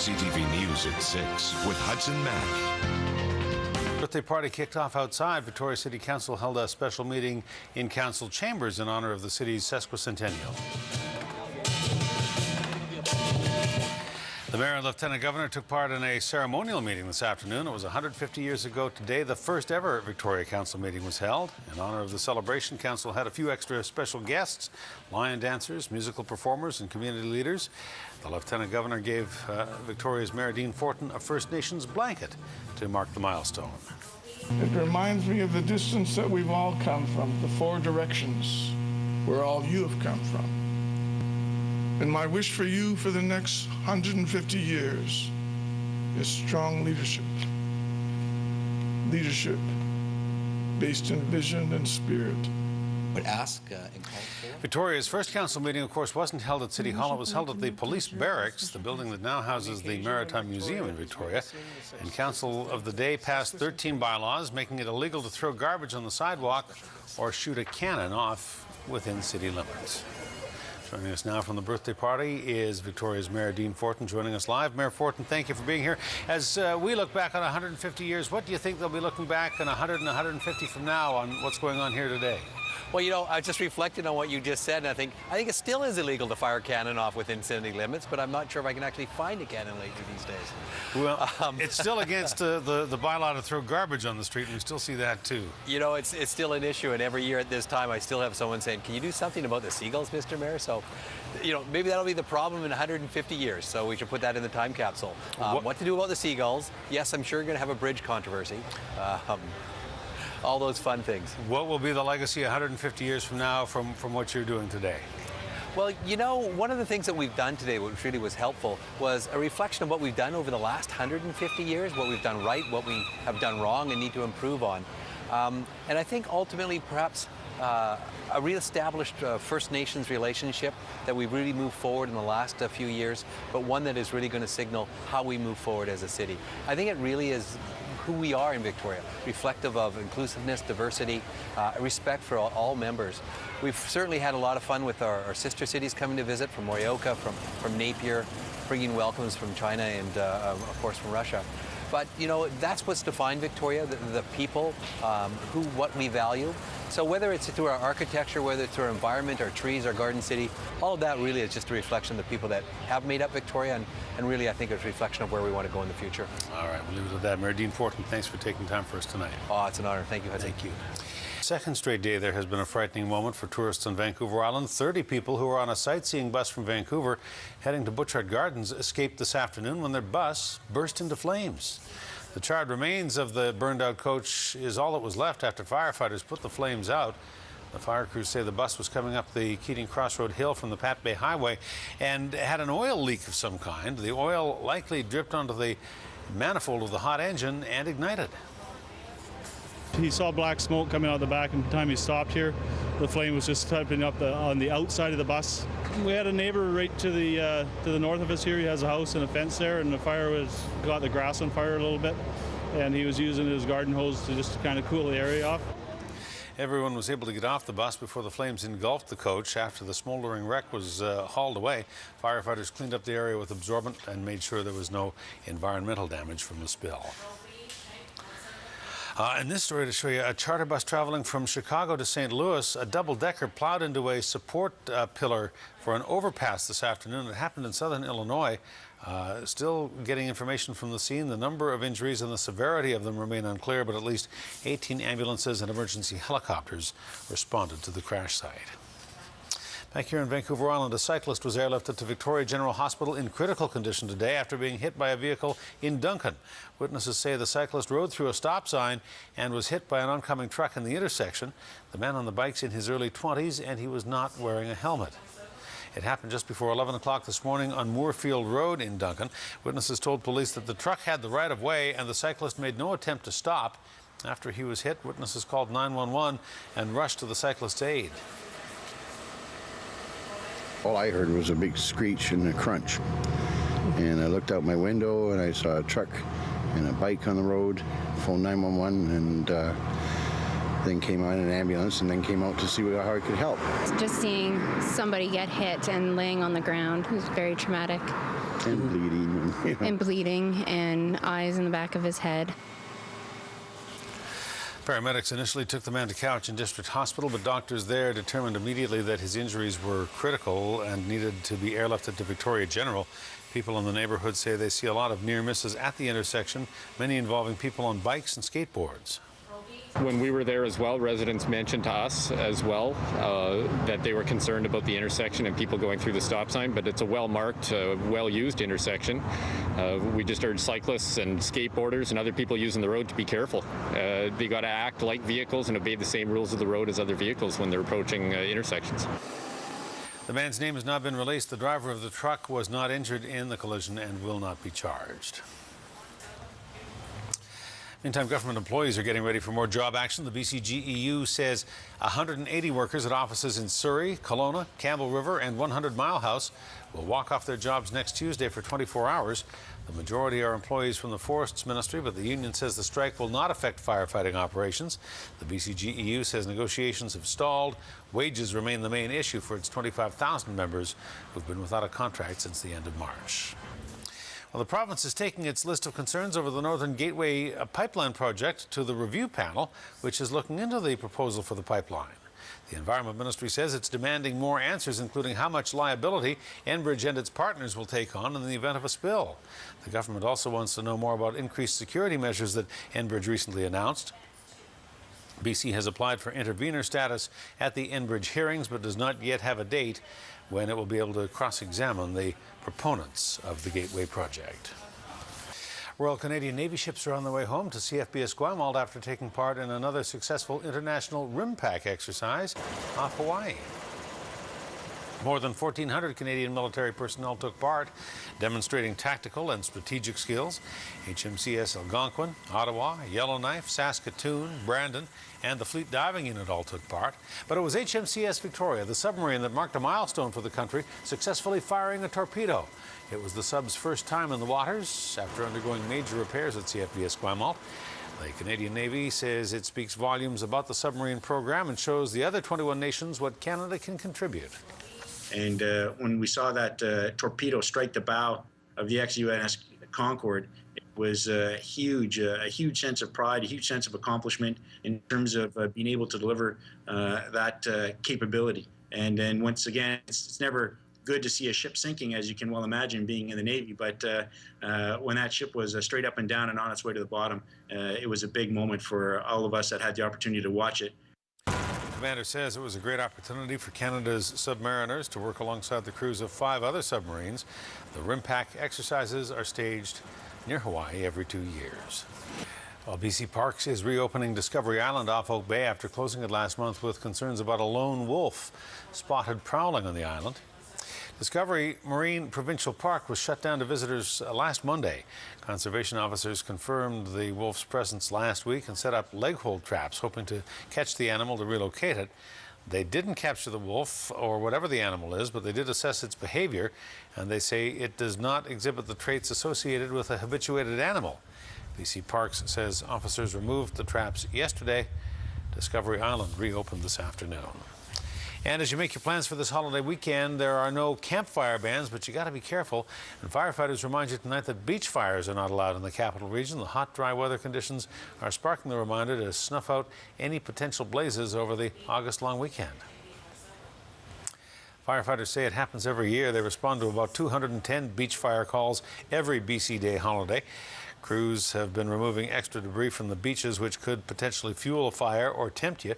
CTV News at 6 with Hudson Mack. Birthday party kicked off outside. Victoria City Council held a special meeting in council chambers in honor of the city's sesquicentennial. The Mayor and Lieutenant Governor took part in a ceremonial meeting this afternoon. It was 150 years ago today. The first ever Victoria Council meeting was held. In honor of the celebration, Council had a few extra special guests, lion dancers, musical performers, and community leaders. The Lieutenant Governor gave Victoria's Mayor Dean Fortin a First Nations blanket to mark the milestone. It reminds me of the distance that we've all come from, the four directions where all you have come from. And my wish for you for the next 150 years is strong leadership. Leadership based in vision and spirit. Victoria's first council meeting, of course, wasn't held at City Hall. It was held at the police barracks, the building that now houses the Maritime Museum in Victoria. And Council of the Day passed 13 bylaws, making it illegal to throw garbage on the sidewalk or shoot a cannon off within city limits. Joining us now from the birthday party is Victoria's Mayor Dean Fortin, joining us live. Mayor Fortin, thank you for being here. As we look back on 150 years, what do you think they'll be looking back on 100 and 150 from now on what's going on here today? Well, you know, I just reflected on what you just said, and I think it still is illegal to fire a cannon off within city limits, but I'm not sure if I can actually find a cannon lately these days. Well, it's still against the bylaw to throw garbage on the street, and we still see that too. You know, it's still an issue, and every year at this time I still have someone saying, can you do something about the seagulls, Mr. Mayor? So, you know, maybe that'll be the problem in 150 years, so we should put that in the time capsule. What to do about the seagulls? Yes, I'm sure you're going to have a bridge controversy. All those fun things. What will be the legacy 150 years from now from what you're doing today? Well, you know, one of the things that we've done today, which really was helpful, was a reflection of what we've done over the last 150 years, what we've done right, what we have done wrong and need to improve on. And I think ultimately perhaps a re-established First Nations relationship that we've really moved forward in the last few years, but one that is really going to signal how we move forward as a city. I think it really is who we are in Victoria, reflective of inclusiveness, diversity, respect for all members. We've certainly had a lot of fun with our sister cities coming to visit, from Morioka, from Napier, bringing welcomes from China and of course from Russia. But you know, that's what's defined Victoria, the people, what we value. So whether it's through our architecture, whether it's through our environment, our trees, our garden city, all of that really is just a reflection of the people that have made up Victoria, and really I think it's a reflection of where we want to go in the future. All right, we'll leave it at that. Mayor Dean Fortin, thanks for taking time for us tonight. Oh, it's an honor. Thank you, Hudson. Thank you. Second straight day, there has been a frightening moment for tourists on Vancouver Island. 30 people who were on a sightseeing bus from Vancouver heading to Butchart Gardens escaped this afternoon when their bus burst into flames. The charred remains of the burned-out coach is all that was left after firefighters put the flames out. The fire crews say the bus was coming up the Keating Crossroad Hill from the Pat Bay Highway and had an oil leak of some kind. The oil likely dripped onto the manifold of the hot engine and ignited. He saw black smoke coming out the back, and the time he stopped here, the flame was just typing up on the outside of the bus. We had a neighbor right to the north of us here. He has a house and a fence there, and the fire got the grass on fire a little bit, and he was using his garden hose to just kind of cool the area off. Everyone was able to get off the bus before the flames engulfed the coach. After the smoldering wreck was hauled away, firefighters cleaned up the area with absorbent and made sure there was no environmental damage from the spill. In this story to show you, a charter bus traveling from Chicago to St. Louis, a double-decker plowed into a support pillar for an overpass this afternoon. It happened in southern Illinois. Still getting information from the scene. The number of injuries and the severity of them remain unclear, but at least 18 ambulances and emergency helicopters responded to the crash site. Back here in Vancouver Island, a cyclist was airlifted to Victoria General Hospital in critical condition today after being hit by a vehicle in Duncan. Witnesses say the cyclist rode through a stop sign and was hit by an oncoming truck in the intersection. The man on the bike's in his early 20s and he was not wearing a helmet. It happened just before 11 o'clock this morning on Moorfield Road in Duncan. Witnesses told police that the truck had the right of way and the cyclist made no attempt to stop. After he was hit, witnesses called 911 and rushed to the cyclist's aid. All I heard was a big screech and a crunch. And I looked out my window and I saw a truck and a bike on the road, phoned 911, and then came out in an ambulance and then came out to see how I could help. Just seeing somebody get hit and laying on the ground was very traumatic. And bleeding. You know. And bleeding and eyes in the back of his head. Paramedics initially took the man to Cowichan District Hospital, but doctors there determined immediately that his injuries were critical and needed to be airlifted to Victoria General. People in the neighborhood say they see a lot of near misses at the intersection, many involving people on bikes and skateboards. When we were there as well, residents mentioned to us as well that they were concerned about the intersection and people going through the stop sign, but it's a well-marked, well-used intersection. We just urge cyclists and skateboarders and other people using the road to be careful. They got to act like vehicles and obey the same rules of the road as other vehicles when they're approaching intersections. The man's name has not been released. The driver of the truck was not injured in the collision and will not be charged. Meantime, government employees are getting ready for more job action. The BCGEU says 180 workers at offices in Surrey, Kelowna, Campbell River and 100 Mile House will walk off their jobs next Tuesday for 24 hours. The majority are employees from the Forests Ministry, but the union says the strike will not affect firefighting operations. The BCGEU says negotiations have stalled. Wages remain the main issue for its 25,000 members who've been without a contract since the end of March. Well, the province is taking its list of concerns over the Northern Gateway pipeline project to the review panel, which is looking into the proposal for the pipeline. The Environment Ministry says it's demanding more answers, including how much liability Enbridge and its partners will take on in the event of a spill. The government also wants to know more about increased security measures that Enbridge recently announced. BC has applied for intervenor status at the Enbridge hearings, but does not yet have a date when it will be able to cross-examine the proponents of the Gateway project. Royal Canadian Navy ships are on their way home to CFB Esquimalt after taking part in another successful international RIMPAC exercise off Hawaii. More than 1,400 Canadian military personnel took part, demonstrating tactical and strategic skills. HMCS Algonquin, Ottawa, Yellowknife, Saskatoon, Brandon, and the Fleet Diving Unit all took part. But it was HMCS Victoria, the submarine that marked a milestone for the country, successfully firing a torpedo. It was the sub's first time in the waters after undergoing major repairs at CFB Esquimalt. The Canadian Navy says it speaks volumes about the submarine program and shows the other 21 nations what Canada can contribute. And when we saw that torpedo strike the bow of the ex-UNS Concord, it was a huge sense of pride, a huge sense of accomplishment in terms of being able to deliver that capability. And then once again, it's never good to see a ship sinking, as you can well imagine, being in the Navy. But when that ship was straight up and down and on its way to the bottom, it was a big moment for all of us that had the opportunity to watch it. The commander says it was a great opportunity for Canada's submariners to work alongside the crews of 5 other submarines. The RIMPAC exercises are staged near Hawaii every 2 years. Well, BC Parks is reopening Discovery Island off Oak Bay after closing it last month with concerns about a lone wolf spotted prowling on the island. Discovery Marine Provincial Park was shut down to visitors last Monday. Conservation officers confirmed the wolf's presence last week and set up leg hold traps, hoping to catch the animal to relocate it. They didn't capture the wolf or whatever the animal is, but they did assess its behavior, and they say it does not exhibit the traits associated with a habituated animal. BC Parks says officers removed the traps yesterday. Discovery Island reopened this afternoon. And as you make your plans for this holiday weekend, there are no campfire bans, but you got to be careful. And firefighters remind you tonight that beach fires are not allowed in the capital region. The hot, dry weather conditions are sparking the reminder to snuff out any potential blazes over the August long weekend. Firefighters say it happens every year. They respond to about 210 beach fire calls every BC Day holiday. Crews have been removing extra debris from the beaches, which could potentially fuel a fire or tempt you.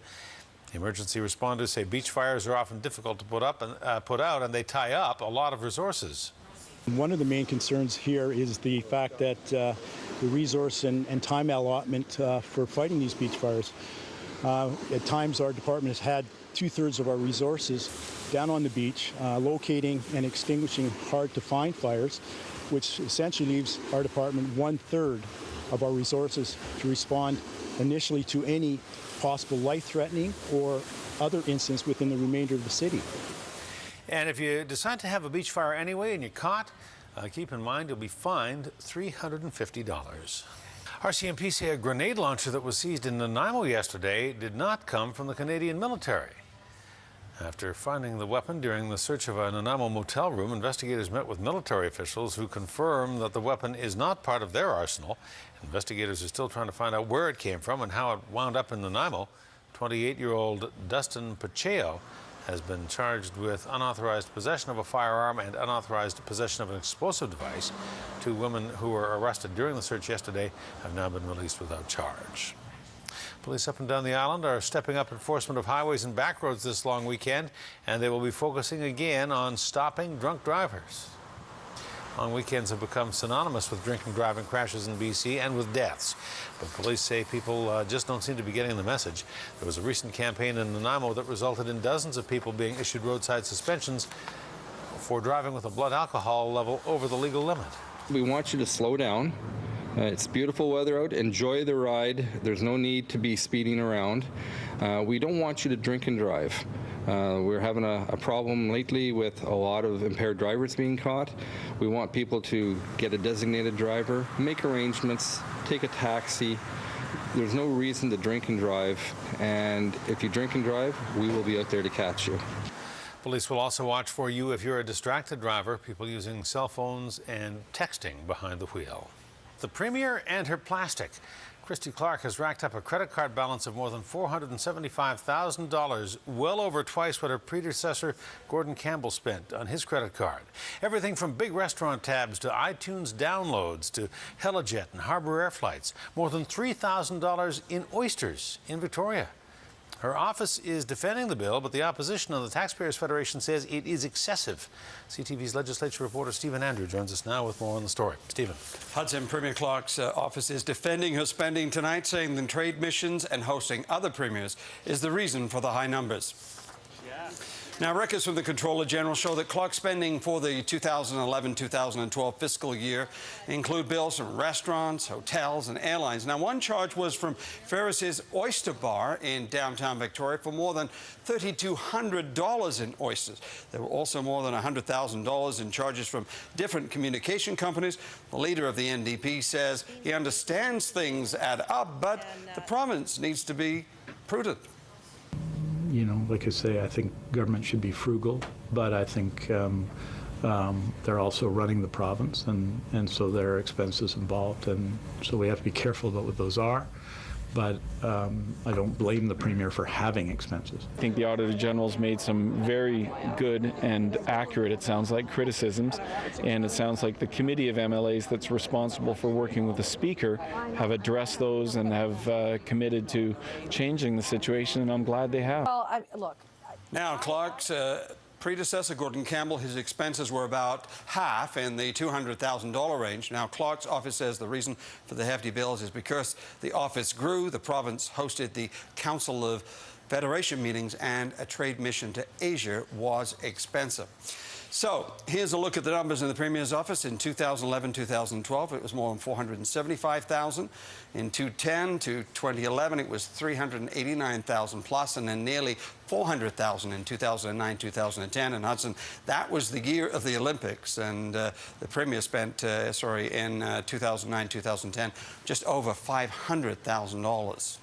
Emergency responders say beach fires are often difficult to put out, and they tie up a lot of resources. One of the main concerns here is the fact that the resource and time allotment for fighting these beach fires. At times, our department has had 2/3 of our resources down on the beach, locating and extinguishing hard-to-find fires, which essentially leaves our department 1/3 of our resources to respond initially to any possible life-threatening or other incidents within the remainder of the city. And if you decide to have a beach fire anyway and you're caught, keep in mind you'll be fined $350. RCMP say a grenade launcher that was seized in Nanaimo yesterday did not come from the Canadian military. After finding the weapon during the search of a Nanaimo motel room, investigators met with military officials who confirmed that the weapon is not part of their arsenal. Investigators are still trying to find out where it came from and how it wound up in Nanaimo. 28-year-old Dustin Pacheco has been charged with unauthorized possession of a firearm and unauthorized possession of an explosive device. 2 women who were arrested during the search yesterday have now been released without charge. Police up and down the island are stepping up enforcement of highways and back roads this long weekend, and they will be focusing again on stopping drunk drivers. Long weekends have become synonymous with drinking driving crashes in BC and with deaths. But police say people just don't seem to be getting the message. There was a recent campaign in Nanaimo that resulted in dozens of people being issued roadside suspensions for driving with a blood alcohol level over the legal limit. We want you to slow down. It's beautiful weather out. Enjoy the ride. There's no need to be speeding around. We don't want you to drink and drive. We're having a problem lately with a lot of impaired drivers being caught. We want people to get a designated driver, make arrangements, take a taxi. There's no reason to drink and drive, and if you drink and drive, we will be out there to catch you. Police will also watch for you if you're a distracted driver, people using cell phones and texting behind the wheel. The Premier and her plastic. Christy Clark has racked up a credit card balance of more than $475,000, well over twice what her predecessor, Gordon Campbell, spent on his credit card. Everything from big restaurant tabs to iTunes downloads to Helijet and Harbour Air flights. More than $3,000 in oysters in Victoria. Her office is defending the bill, but the opposition on the Taxpayers Federation says it is excessive. CTV's legislature reporter Stephen Andrew joins us now with more on the story. Stephen. Hudson, Premier Clark's office is defending her spending tonight, saying that trade missions and hosting other premiers is the reason for the high numbers. Yeah. Now, records from the Comptroller General show that Clark's spending for the 2011-2012 fiscal year include bills from restaurants, hotels, and airlines. Now, one charge was from Ferris's Oyster Bar in downtown Victoria for more than $3,200 in oysters. There were also more than $100,000 in charges from different communication companies. The leader of the NDP says he understands things add up, but the province needs to be prudent. You know, like I say, I think government should be frugal, but I think they're also running the province, and so there are expenses involved, and so we have to be careful about what those are. But I don't blame the Premier for having expenses. I think the Auditor General's made some very good and accurate, it sounds like, criticisms, and it sounds like the committee of MLAs that's responsible for working with the Speaker have addressed those and have committed to changing the situation, and I'm glad they have. Well, look. Now, Clark's predecessor, Gordon Campbell, his expenses were about half in the $200,000 range. Now, Clark's office says the reason for the hefty bills is because the office grew, the province hosted the Council of Federation meetings, and a trade mission to Asia was expensive. So here's a look at the numbers in the Premier's office. In 2011-2012, it was more than $475,000. In 2010 to 2011, it was $389,000 plus, and then nearly $400,000 in 2009-2010. And Hudson, that was the year of the Olympics, and the Premier spent, in 2009-2010, just over $500,000.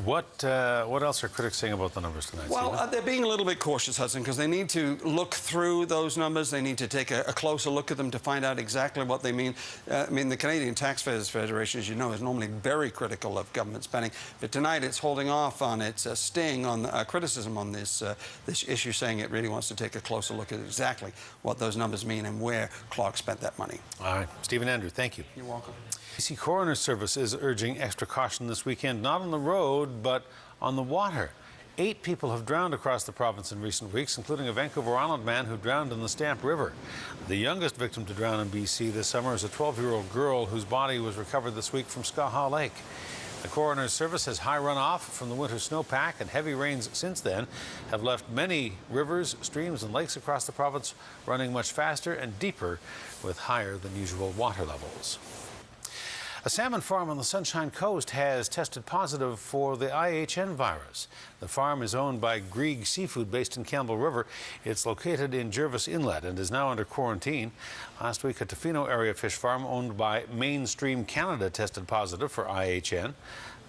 What else are critics saying about the numbers tonight? Well, they're being a little bit cautious, Hudson, because they need to look through those numbers. They need to take a closer look at them to find out exactly what they mean. I mean, the Canadian Taxpayers Federation, as you know, is normally very critical of government spending, but tonight it's holding off on its sting on criticism on this issue, saying it really wants to take a closer look at exactly what those numbers mean and where Clark spent that money. All right. Stephen Andrew, thank you. You're welcome. BC Coroner's Service is urging extra caution this weekend, not on the road, but on the water. 8 people have drowned across the province in recent weeks, including a Vancouver Island man who drowned in the Stamp River. The youngest victim to drown in BC this summer is a 12-year-old girl whose body was recovered this week from Skaha Lake. The Coroner's Service has high runoff from the winter snowpack, and heavy rains since then have left many rivers, streams, and lakes across the province running much faster and deeper with higher than usual water levels. A salmon farm on the Sunshine Coast has tested positive for the IHN virus. The farm is owned by Grieg Seafood based in Campbell River. It's located in Jervis Inlet and is now under quarantine. Last week, a Tofino area fish farm owned by Mainstream Canada tested positive for IHN.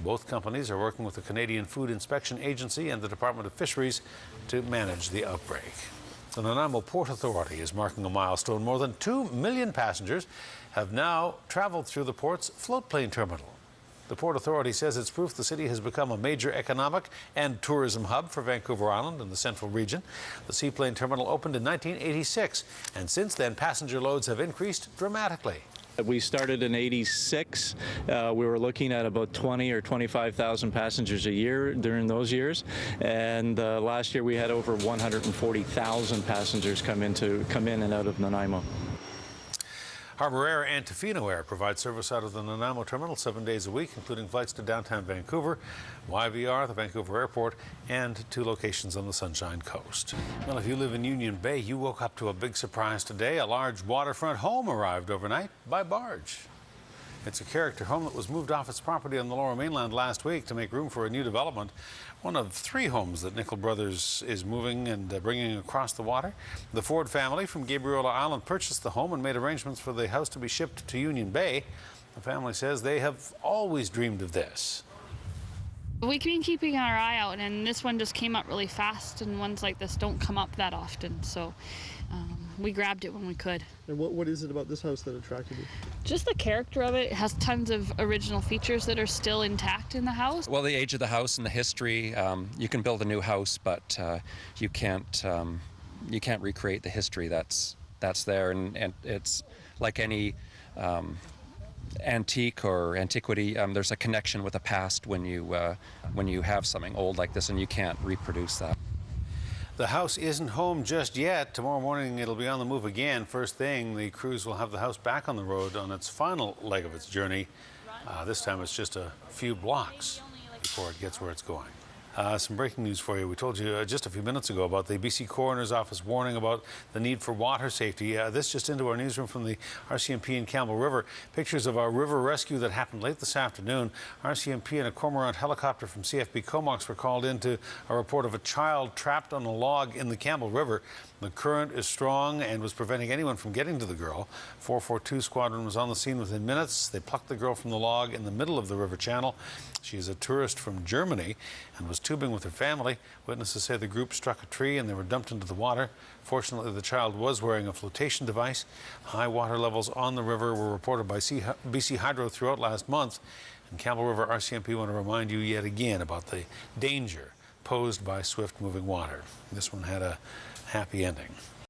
Both companies are working with the Canadian Food Inspection Agency and the Department of Fisheries to manage the outbreak. The Nanaimo Port Authority is marking a milestone. More than 2 million passengers have now traveled through the port's floatplane terminal. The Port Authority says it's proof the city has become a major economic and tourism hub for Vancouver Island and the central region. The seaplane terminal opened in 1986, and since then passenger loads have increased dramatically. We started in '86. We were looking at about 20 or 25,000 passengers a year during those years, and last year we had over 140,000 passengers come in and out of Nanaimo. Harbour Air and Tofino Air provide service out of the Nanaimo terminal 7 days a week, including flights to downtown Vancouver, YVR, the Vancouver Airport, and 2 locations on the Sunshine Coast. Well, if you live in Union Bay, you woke up to a big surprise today. A large waterfront home arrived overnight by barge. It's a character home that was moved off its property on the Lower Mainland last week to make room for a new development. One of 3 homes that Nickel Brothers is moving and bringing across the water. The Ford family from Gabriola Island purchased the home and made arrangements for the house to be shipped to Union Bay. The family says they have always dreamed of this. We've been keeping our eye out, and this one just came up really fast, and ones like this don't come up that often, so we grabbed it when we could. And what is it about this house that attracted you? Just the character of it. It has tons of original features that are still intact in the house. Well, the age of the house and the history, you can build a new house, but you can't recreate the history that's there, and it's like any antique or antiquity. There's a connection with the past when you have something old like this, and you can't reproduce that. The house isn't home just yet. Tomorrow morning it'll be on the move again. First thing, the crews will have the house back on the road on its final leg of its journey. This time it's just a few blocks before it gets where it's going. Some breaking news for you. We told you just a few minutes ago about the BC Coroner's Office warning about the need for water safety. This just into our newsroom from the RCMP in Campbell River. Pictures of a river rescue that happened late this afternoon. RCMP and a Cormorant helicopter from CFB Comox were called into a report of a child trapped on a log in the Campbell River. The current is strong and was preventing anyone from getting to the girl. 442 Squadron was on the scene within minutes. They plucked the girl from the log in the middle of the river channel. She is a tourist from Germany and was tubing with her family. Witnesses say the group struck a tree and they were dumped into the water. Fortunately, the child was wearing a flotation device. High water levels on the river were reported by BC Hydro throughout last month. And Campbell River RCMP want to remind you yet again about the danger posed by swift-moving water. This one had a happy ending.